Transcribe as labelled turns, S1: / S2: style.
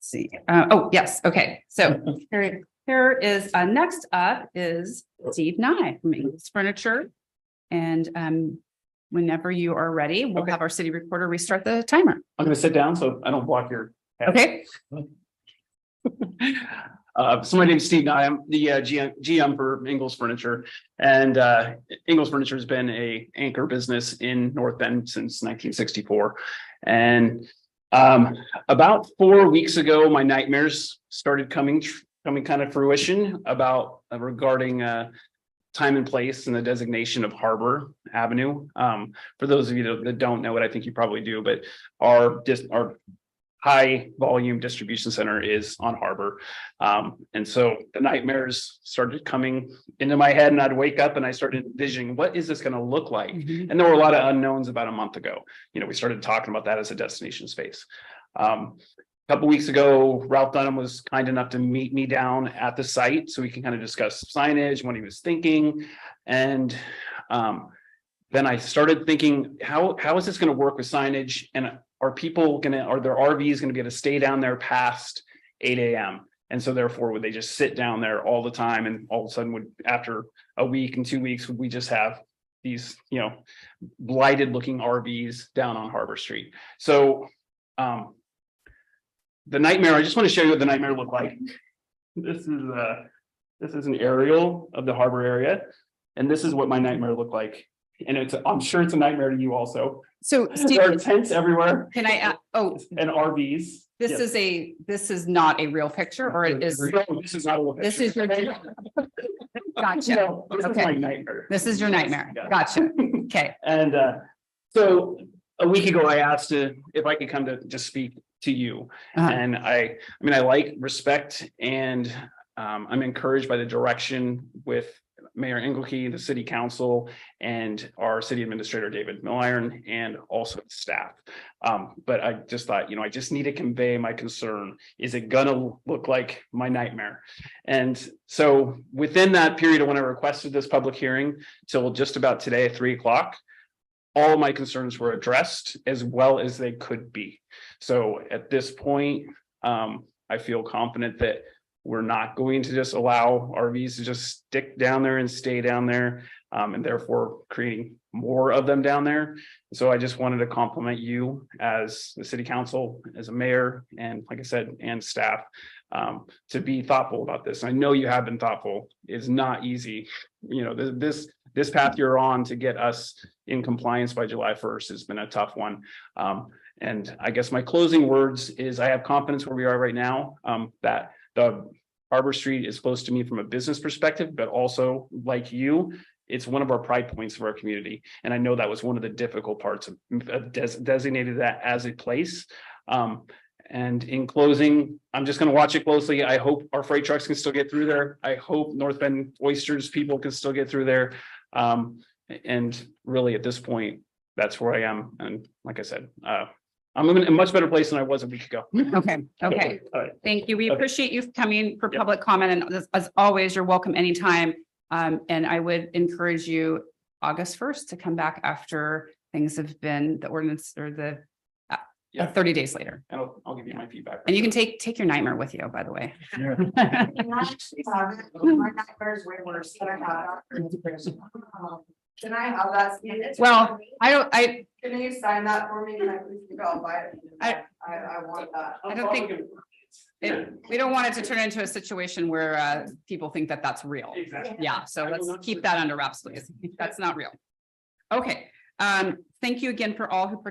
S1: see. Oh, yes. Okay. So here is next up is Steve Nye from Ingles Furniture. And whenever you are ready, we'll have our city reporter restart the timer.
S2: I'm going to sit down so I don't block your head.
S1: Okay.
S2: So my name is Steve Nye. I'm the GM for Ingles Furniture, and Ingles Furniture has been a anchor business in North Bend since 1964. And about 4 weeks ago, my nightmares started coming kind of fruition about regarding time and place and the designation of Harbor Avenue. For those of you that don't know it, I think you probably do, but our high volume distribution center is on Harbor. And so the nightmares started coming into my head, and I'd wake up and I started envisioning, what is this going to look like?
S1: Mhm.
S2: And there were a lot of unknowns about a month ago. You know, we started talking about that as a destination space. A couple weeks ago, Ralph Dunham was kind enough to meet me down at the site so we can kind of discuss signage, what he was thinking. And then I started thinking, how is this going to work with signage? And are their RVs going to be able to stay down there past 8 a.m.? And so therefore, would they just sit down there all the time? And all of a sudden after a week and 2 weeks, would we just have these, blighted looking RVs down on Harbor Street? So the nightmare, I just want to show you what the nightmare looked like. This is an aerial of the Harbor area. And this is what my nightmare looked like. And I'm sure it's a nightmare to you also.
S1: So Steve,
S2: There are tents everywhere.
S1: can I,
S2: And RVs.
S1: this
S2: Yes.
S1: this is not a real picture, or it is,
S2: No, this is not a look.
S1: this is your, gotcha.
S2: No, this is
S1: Okay.
S2: my nightmare.
S1: This is your nightmare.
S2: Yeah.
S1: Gotcha. Okay.
S2: And so a week ago, I asked if I could come to just speak to you.
S1: Uh-huh.
S2: And I like, respect, and I'm encouraged by the direction with Mayor Engelke, the city council, and our city administrator, David Milliron, and also staff. But I just thought, I just need to convey my concern. Is it gonna look like my nightmare? And so within that period of when I requested this public hearing till just about today at 3 o'clock, all of my concerns were addressed as well as they could be. So at this point, I feel confident that we're not going to just allow RVs to just stick down there and stay down there, and therefore creating more of them down there. So I just wanted to compliment you as the city council, as a mayor, and like I said, and staff, to be thoughtful about this. I know you have been thoughtful. It's not easy. This path you're on to get us in compliance by July 1st has been a tough one. And I guess my closing words is I have confidence where we are right now, that the Harbor Street is close to me from a business perspective, but also like you, it's one of our pride points of our community. And I know that was one of the difficult parts of designated that as a place. And in closing, I'm just going to watch it closely. I hope our freight trucks can still get through there. I hope North Bend Oysters people can still get through there. And really at this point, that's where I am. And like I said, I'm in a much better place than I was a week ago.
S1: Okay. Okay.
S2: All right.
S1: Thank you. We
S2: Okay.
S1: appreciate you coming for
S2: Yep.
S1: public comment. And as always, you're welcome anytime. And I would encourage you August 1st to come back after things have been the ordinance or the
S2: Yeah.
S1: 30 days later.
S2: And I'll give you my feedback.
S1: And you can take your nightmare with you, by the way.
S2: Yeah.
S3: My nightmare's way worse than I had. Can I have that scanned?
S1: Well,
S3: Can you sign that for me? And I please go buy it. I want that.
S1: I don't think we don't want it to turn into a situation where people think that that's real.
S2: Exactly.
S1: Yeah, so let's keep that under wraps, please. That's not real. Okay. Thank you again for all who participated.